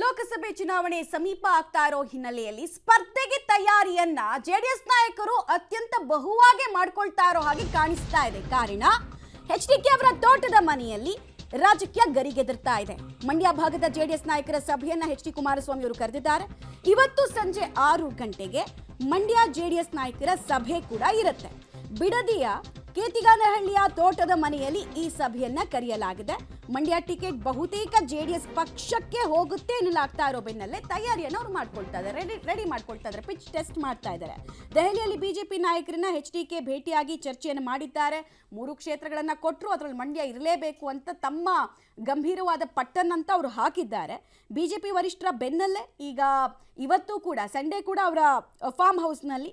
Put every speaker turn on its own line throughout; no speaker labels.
ಲೋಕಸಭೆ ಚುನಾವಣೆ ಸಮೀಪ ಆಗ್ತಾ ಇರೋ ಹಿನ್ನೆಲೆಯಲ್ಲಿ ಸ್ಪರ್ಧೆಗೆ ತಯಾರಿಯನ್ನ ಜೆಡಿಎಸ್ ನಾಯಕರು ಅತ್ಯಂತ ಬಹುವಾಗಿ ಮಾಡ್ಕೊಳ್ತಾ ಇರೋ ಹಾಗೆ ಕಾಣಿಸ್ತಾ ಇದೆ. ಕಾರಣ ಎಚ್ಡಿಕೆ ಅವರ ತೋಟದ ಮನೆಯಲ್ಲಿ ರಾಜಕೀಯ ಗರಿಗೆದರ್ತಾ ಇದೆ. ಮಂಡ್ಯ ಭಾಗದ ಜೆಡಿಎಸ್ ನಾಯಕರ ಸಭೆಯನ್ನ ಎಚ್.ಡಿ. ಕುಮಾರಸ್ವಾಮಿ ಅವರು ಕರೆದಿದ್ದಾರೆ. ಇವತ್ತು ಸಂಜೆ 6 ಗಂಟೆಗೆ ಮಂಡ್ಯ ಜೆಡಿಎಸ್ ನಾಯಕರ ಸಭೆ ಕೂಡ ಇರುತ್ತೆ. ಬಿಡದಿಯ ಕೇತಿಗಾನಹಳ್ಳಿಯ ತೋಟದ ಮನೆಯಲ್ಲಿ ಈ ಸಭೆಯನ್ನ ಕರೆಯಲಾಗಿದೆ. ಮಂಡ್ಯ ಟಿಕೆಟ್ ಬಹುತೇಕ ಜೆಡಿಎಸ್ ಪಕ್ಷಕ್ಕೆ ಹೋಗುತ್ತೆ ಎನ್ನಲಾಗ್ತಾ ಇರೋ ಬೆನ್ನಲ್ಲೇ ತಯಾರಿಯನ್ನು ಅವರು ಮಾಡ್ಕೊಳ್ತಾ ಇದ್ದಾರೆ, ರೆಡಿ ಮಾಡ್ಕೊಳ್ತಾ ಇದ್ದಾರೆ, ಪಿಚ್ ಟೆಸ್ಟ್ ಮಾಡ್ತಾ ಇದ್ದಾರೆ. ದೆಹಲಿಯಲ್ಲಿ ಬಿಜೆಪಿ ನಾಯಕರನ್ನ ಎಚ್.ಡಿ.ಕೆ ಭೇಟಿಯಾಗಿ ಚರ್ಚೆಯನ್ನು ಮಾಡಿದ್ದಾರೆ. 3 ಕ್ಷೇತ್ರಗಳನ್ನ ಕೊಟ್ಟರು, ಅದರಲ್ಲಿ ಮಂಡ್ಯ ಇರಲೇಬೇಕು ಅಂತ ತಮ್ಮ ಗಂಭೀರವಾದ ಪಟ್ಟನ್ನಂತ ಅವರು ಹಾಕಿದ್ದಾರೆ. ಬಿಜೆಪಿ ವರಿಷ್ಠರ ಬೆನ್ನಲ್ಲೇ ಈಗ ಇವತ್ತು ಕೂಡ ಸಂಡೇ ಕೂಡ ಅವರ ಫಾರ್ಮ್ ಹೌಸ್ನಲ್ಲಿ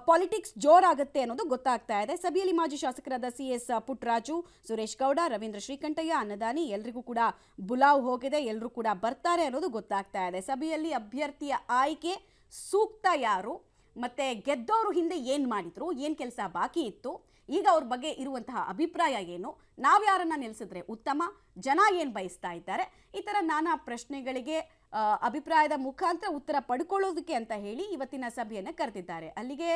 ಪಾಲಿಟಿಕ್ಸ್ ಜೋರಾಗುತ್ತೆ ಅನ್ನೋದು ಗೊತ್ತಾಗ್ತಾ ಇದೆ. ಸಭೆಯಲ್ಲಿ ಮಾಜಿ ಶಾಸಕರಾದ ಸಿ.ಎಸ್. ಪುಟ್ಟರಾಜು, ಸುರೇಶ್ ಗೌಡ, ರವೀಂದ್ರ ಶ್ರೀಕಂಠಯ್ಯ, ಅನ್ನದಾನಿ ಎಲ್ಲರಿಗೂ ಕೂಡ ಬುಲಾವ್ ಹೋಗಿದೆ. ಎಲ್ಲರೂ ಕೂಡ ಬರ್ತಾರೆ ಅನ್ನೋದು ಗೊತ್ತಾಗ್ತಾ ಇದೆ. ಸಭೆಯಲ್ಲಿ ಅಭ್ಯರ್ಥಿಯ ಆಯ್ಕೆ ಸೂಕ್ತ ಯಾರು, ಮತ್ತೆ ಗೆದ್ದವರು ಹಿಂದೆ ಏನು ಮಾಡಿದ್ರು, ಏನು ಕೆಲಸ ಬಾಕಿ ಇತ್ತು, ಈಗ ಅವ್ರ ಬಗ್ಗೆ ಇರುವಂತಹ ಅಭಿಪ್ರಾಯ ಏನು, ನಾವು ಯಾರನ್ನ ನಿಲ್ಲಿಸಿದ್ರೆ ಉತ್ತಮ, ಜನ ಏನು ಬಯಸ್ತಾ ಇದ್ದಾರೆ, ಈ ಥರ ನಾನಾ ಪ್ರಶ್ನೆಗಳಿಗೆ ಅಭಿಪ್ರಾಯದ ಮುಖಾಂತರ ಉತ್ತರ ಪಡ್ಕೊಳ್ಳೋದಕ್ಕೆ ಅಂತ ಹೇಳಿ ಇವತ್ತಿನ ಸಭೆಯನ್ನು ಕರೆದಿದ್ದಾರೆ. ಅಲ್ಲಿಗೆ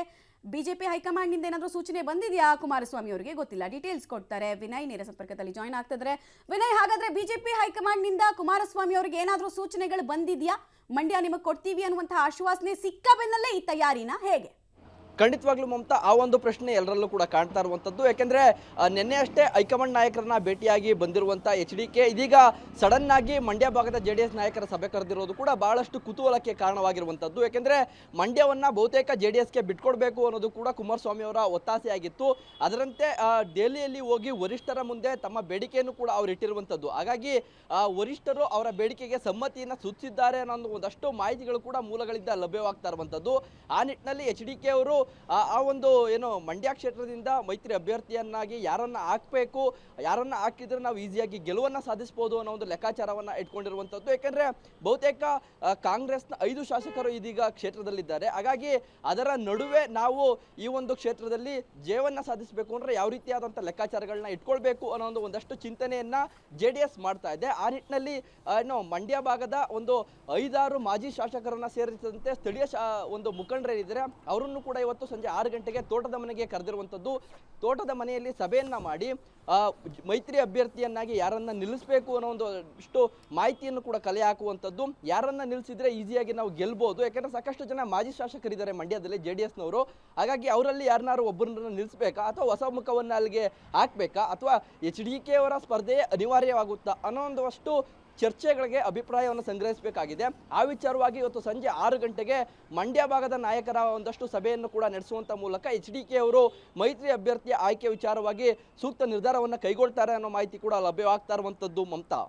ಬಿಜೆಪಿ ಹೈಕಮಾಂಡ್ನಿಂದ ಏನಾದರೂ ಸೂಚನೆ ಬಂದಿದೆಯಾ ಕುಮಾರಸ್ವಾಮಿ ಅವರಿಗೆ ಗೊತ್ತಿಲ್ಲ. ಡೀಟೇಲ್ಸ್ ಕೊಡ್ತಾರೆ ವಿನಯ್, ನೇರ ಸಂಪರ್ಕದಲ್ಲಿ ಜಾಯ್ನ್ ಆಗ್ತಿದ್ರೆ. ವಿನಯ್, ಹಾಗಾದ್ರೆ ಬಿಜೆಪಿ ಹೈಕಮಾಂಡ್ನಿಂದ ಕುಮಾರಸ್ವಾಮಿ ಅವರಿಗೆ ಏನಾದರೂ ಸೂಚನೆಗಳು ಬಂದಿದೆಯಾ? ಮಂಡ್ಯ ನಿಮಗೆ ಕೊಡ್ತೀವಿ ಅನ್ನುವಂತಹ ಆಶ್ವಾಸನೆ ಸಿಕ್ಕ ಬೆನ್ನಲ್ಲೇ ಈ ತಯಾರಿನ ಹೇಗೆ?
ಖಂಡಿತವಾಗ್ಲೂ ಮಮತಾ, ಆ ಒಂದು ಪ್ರಶ್ನೆ ಎಲ್ಲರಲ್ಲೂ ಕೂಡ ಕಾಣ್ತಾ ಇರುವಂಥದ್ದು. ಯಾಕೆಂದರೆ ನಿನ್ನೆ ಅಷ್ಟೇ ಹೈಕಮಾಂಡ್ ನಾಯಕರನ್ನ ಭೇಟಿಯಾಗಿ ಬಂದಿರುವಂಥ ಎಚ್.ಡಿ.ಕೆ ಇದೀಗ ಸಡನ್ ಆಗಿ ಮಂಡ್ಯ ಭಾಗದ ಜೆಡಿಎಸ್ ನಾಯಕರ ಸಭೆ ಕರೆದಿರೋದು ಕೂಡ ಬಹಳಷ್ಟು ಕುತೂಹಲಕ್ಕೆ ಕಾರಣವಾಗಿರುವಂಥದ್ದು. ಯಾಕೆಂದರೆ ಮಂಡ್ಯವನ್ನು ಬಹುತೇಕ ಜೆಡಿಎಸ್ಗೆ ಬಿಟ್ಕೊಡ್ಬೇಕು ಅನ್ನೋದು ಕೂಡ ಕುಮಾರಸ್ವಾಮಿ ಅವರ ಒತ್ತಾಸೆಯಾಗಿತ್ತು. ಅದರಂತೆ ದೆಹಲಿಯಲ್ಲಿ ಹೋಗಿ ವರಿಷ್ಠರ ಮುಂದೆ ತಮ್ಮ ಬೇಡಿಕೆಯನ್ನು ಕೂಡ ಅವರು ಇಟ್ಟಿರುವಂಥದ್ದು. ಹಾಗಾಗಿ ವರಿಷ್ಠರು ಅವರ ಬೇಡಿಕೆಗೆ ಸಮ್ಮತಿಯನ್ನು ಸೂಚಿಸಿದ್ದಾರೆ ಅನ್ನೋ ಒಂದಷ್ಟು ಮಾಹಿತಿಗಳು ಕೂಡ ಮೂಲಗಳಿಂದ ಲಭ್ಯವಾಗ್ತಾ ಇರುವಂಥದ್ದು. ಆ ನಿಟ್ಟಿನಲ್ಲಿ ಎಚ್.ಡಿ.ಕೆ ಅವರು ಆ ಒಂದು ಏನು ಮಂಡ್ಯ ಕ್ಷೇತ್ರದಿಂದ ಮೈತ್ರಿ ಅಭ್ಯರ್ಥಿಯನ್ನಾಗಿ ಯಾರನ್ನ ಹಾಕಬೇಕು, ಯಾರನ್ನ ಹಾಕಿದ್ರೆ ನಾವು ಈಸಿಯಾಗಿ ಗೆಲುವನ್ನು ಸಾಧಿಸಬಹುದು ಅನ್ನೋ ಒಂದು ಲೆಕ್ಕಾಚಾರವನ್ನ ಇಟ್ಕೊಂಡಿರುವಂಥದ್ದು. ಯಾಕಂದ್ರೆ ಬಹುತೇಕ ಕಾಂಗ್ರೆಸ್ನ 5 ಶಾಸಕರು ಇದೀಗ ಕ್ಷೇತ್ರದಲ್ಲಿದ್ದಾರೆ. ಹಾಗಾಗಿ ಅದರ ನಡುವೆ ನಾವು ಈ ಒಂದು ಕ್ಷೇತ್ರದಲ್ಲಿ ಜಯವನ್ನ ಸಾಧಿಸಬೇಕು ಅಂದ್ರೆ ಯಾವ ರೀತಿಯಾದಂಥ ಲೆಕ್ಕಾಚಾರಗಳನ್ನ ಇಟ್ಕೊಳ್ಬೇಕು ಅನ್ನೋ ಒಂದಷ್ಟು ಚಿಂತನೆಯನ್ನ ಜೆಡಿಎಸ್ ಮಾಡ್ತಾ ಇದೆ. ಆ ನಿಟ್ಟಿನಲ್ಲಿ ಏನು ಮಂಡ್ಯ ಭಾಗದ ಒಂದು 5-6 ಮಾಜಿ ಶಾಸಕರನ್ನ ಸೇರಿದಂತೆ ಸ್ಥಳೀಯ ಒಂದು ಮುಖಂಡರೇನಿದ್ದಾರೆ ಅವರನ್ನು ಕೂಡ ಇವತ್ತು ಸಂಜೆ 6 ಗಂಟೆಗೆ ತೋಟದ ಮನೆಗೆ ಕರೆದಿರುವಂಥದ್ದು. ತೋಟದ ಮನೆಯಲ್ಲಿ ಸಭೆಯನ್ನ ಮಾಡಿ ಮೈತ್ರಿ ಅಭ್ಯರ್ಥಿಯನ್ನಾಗಿ ಯಾರನ್ನ ನಿಲ್ಲಿಸಬೇಕು ಅನ್ನೋ ಒಂದಷ್ಟು ಮಾಹಿತಿಯನ್ನು ಕೂಡ ಕಲೆ ಹಾಕುವಂಥದ್ದು. ಯಾರನ್ನ ನಿಲ್ಲಿಸಿದ್ರೆ ಈಸಿಯಾಗಿ ನಾವು ಗೆಲ್ಬಹುದು, ಯಾಕಂದ್ರೆ ಸಾಕಷ್ಟು ಜನ ಮಾಜಿ ಶಾಸಕರಿದ್ದಾರೆ ಮಂಡ್ಯದಲ್ಲಿ ಜೆಡಿಎಸ್ನವರು. ಹಾಗಾಗಿ ಅವರಲ್ಲಿ ಯಾರನ್ನಾರು ಒಬ್ಬರನ್ನ ನಿಲ್ಲಿಸಬೇಕಾ ಅಥವಾ ಹೊಸ ಮುಖವನ್ನ ಅಲ್ಲಿಗೆ ಹಾಕ್ಬೇಕಾ ಅಥವಾ ಎಚ್.ಡಿ.ಕೆ ಅವರ ಸ್ಪರ್ಧೆ ಅನಿವಾರ್ಯವಾಗುತ್ತಾ ಅನ್ನೋ ಒಂದಷ್ಟು ಚರ್ಚೆಗಳಿಗೆ ಅಭಿಪ್ರಾಯವನ್ನು ಸಂಗ್ರಹಿಸಬೇಕಾಗಿದೆ. ಆ ವಿಚಾರವಾಗಿ ಇವತ್ತು ಸಂಜೆ 6 ಗಂಟೆಗೆ ಮಂಡ್ಯ ಭಾಗದ ನಾಯಕರ ಒಂದಷ್ಟು ಸಭೆಯನ್ನು ಕೂಡ ನಡೆಸುವಂತ ಮೂಲಕ ಎಚ್.ಡಿ.ಕೆ ಅವರು ಮೈತ್ರಿ ಅಭ್ಯರ್ಥಿಯ ಆಯ್ಕೆ ವಿಚಾರವಾಗಿ ಸೂಕ್ತ ನಿರ್ಧಾರವನ್ನು ಕೈಗೊಳ್ತಾರೆ ಅನ್ನೋ ಮಾಹಿತಿ ಕೂಡ ಲಭ್ಯವಾಗ್ತಾ ಇರುವಂತದ್ದು. ಮಮತಾ,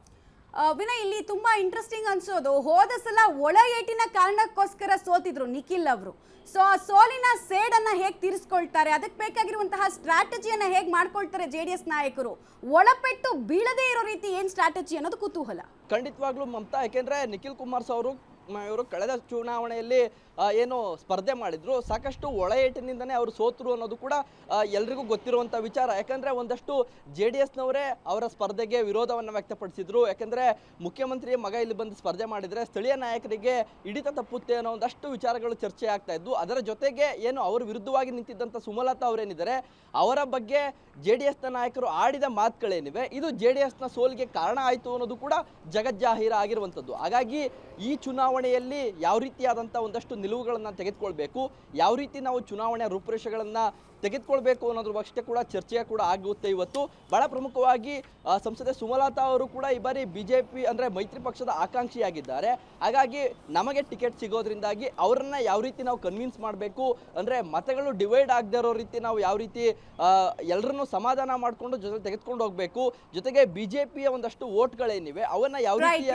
ವಿನಯ್, ಇಲ್ಲಿ ತುಂಬಾ ಇಂಟ್ರೆಸ್ಟಿಂಗ್ ಅನ್ಸೋದು, ಹೋದ ಸಲ ಒಳ ಏಟಿನ ಕಾರಣಕ್ಕೋಸ್ಕರ ಸೋತಿದ್ರು ನಿಖಿಲ್ ಅವರು. ಸೊ ಆ ಸೋಲಿನ ಸೇಡನ್ನ ಹೇಗೆ ತೀರಿಸ್ಕೊಳ್ತಾರೆ, ಅದಕ್ಕೆ ಬೇಕಾಗಿರುವಂತಹ ಸ್ಟ್ರಾಟಜಿಯನ್ನ ಹೇಗೆ ಮಾಡ್ಕೊಳ್ತಾರೆ ಜೆಡಿಎಸ್ ನಾಯಕರು, ಒಳಪೆಟ್ಟು ಬೀಳದೇ ಇರೋ ರೀತಿ ಏನ್ ಸ್ಟ್ರಾಟಜಿ ಅನ್ನೋದು ಕುತೂಹಲ.
ಖಂಡಿತವಾಗ್ಲೂ ಮಮತಾ, ಯಾಕೆಂದ್ರೆ ನಿಖಿಲ್ ಕುಮಾರಸ್ವಾಮಿ ಅವರು ಕಳೆದ ಚುನಾವಣೆಯಲ್ಲಿ ಏನು ಸ್ಪರ್ಧೆ ಮಾಡಿದ್ರು, ಸಾಕಷ್ಟು ಒಳ ಏಟಿನಿಂದನೇ ಅವರು ಸೋತರು ಅನ್ನೋದು ಕೂಡ ಎಲ್ರಿಗೂ ಗೊತ್ತಿರುವಂಥ ವಿಚಾರ. ಯಾಕಂದರೆ ಒಂದಷ್ಟು ಜೆಡಿಎಸ್ನವರೇ ಅವರ ಸ್ಪರ್ಧೆಗೆ ವಿರೋಧವನ್ನು ವ್ಯಕ್ತಪಡಿಸಿದ್ರು. ಯಾಕಂದರೆ ಮುಖ್ಯಮಂತ್ರಿ ಮಗ ಇಲ್ಲಿ ಬಂದು ಸ್ಪರ್ಧೆ ಮಾಡಿದರೆ ಸ್ಥಳೀಯ ನಾಯಕರಿಗೆ ಹಿಡಿತ ತಪ್ಪುತ್ತೆ ಅನ್ನೋ ಒಂದಷ್ಟು ವಿಚಾರಗಳು ಚರ್ಚೆ ಆಗ್ತಾ ಇದ್ದು. ಅದರ ಜೊತೆಗೆ ಏನು ಅವರ ವಿರುದ್ಧವಾಗಿ ನಿಂತಿದ್ದಂಥ ಸುಮಲತಾ ಅವರೇನಿದ್ದಾರೆ ಅವರ ಬಗ್ಗೆ ಜೆಡಿಎಸ್ನ ನಾಯಕರು ಆಡಿದ ಮಾತುಗಳೇನಿವೆ ಇದು ಜೆಡಿಎಸ್ನ ಸೋಲಿಗೆ ಕಾರಣ ಆಯಿತು ಅನ್ನೋದು ಕೂಡ ಜಗಜ್ಜಾಹೀರ ಆಗಿರುವಂಥದ್ದು. ಹಾಗಾಗಿ ಈ ಚುನಾವಣೆಯಲ್ಲಿ ಯಾವ ರೀತಿಯಾದಂಥ ಒಂದಷ್ಟು ನಿಲುವುಗಳನ್ನು ತೆಗೆದುಕೊಳ್ಬೇಕು, ಯಾವ ರೀತಿ ನಾವು ಚುನಾವಣೆಯ ರೂಪುರೇಷೆಗಳನ್ನು ತೆಗೆದುಕೊಳ್ಬೇಕು ಅನ್ನೋದ್ರ ಬಗ್ಗೆ ಕೂಡ ಚರ್ಚೆ ಕೂಡ ಆಗುತ್ತೆ. ಇವತ್ತು ಬಹಳ ಪ್ರಮುಖವಾಗಿ ಸಂಸದೆ ಸುಮಲತಾ ಅವರು ಕೂಡ ಈ ಬಾರಿ ಬಿಜೆಪಿ ಅಂದರೆ ಮೈತ್ರಿ ಪಕ್ಷದ ಆಕಾಂಕ್ಷಿಯಾಗಿದ್ದಾರೆ. ಹಾಗಾಗಿ ನಮಗೆ ಟಿಕೆಟ್ ಸಿಗೋದ್ರಿಂದಾಗಿ ಅವರನ್ನ ಯಾವ ರೀತಿ ನಾವು ಕನ್ವಿನ್ಸ್ ಮಾಡಬೇಕು, ಅಂದರೆ ಮತಗಳು ಡಿವೈಡ್ ಆಗದೆ ಇರೋ ರೀತಿ ನಾವು ಯಾವ ರೀತಿ ಎಲ್ಲರನ್ನೂ ಸಮಾಧಾನ ಮಾಡಿಕೊಂಡು ಜೊತೆ ತೆಗೆದುಕೊಂಡು ಹೋಗಬೇಕು, ಜೊತೆಗೆ ಬಿಜೆಪಿಯ ಒಂದಷ್ಟು ವೋಟ್ಗಳೇನಿವೆ ಅವನ್ನ ಯಾವ ರೀತಿ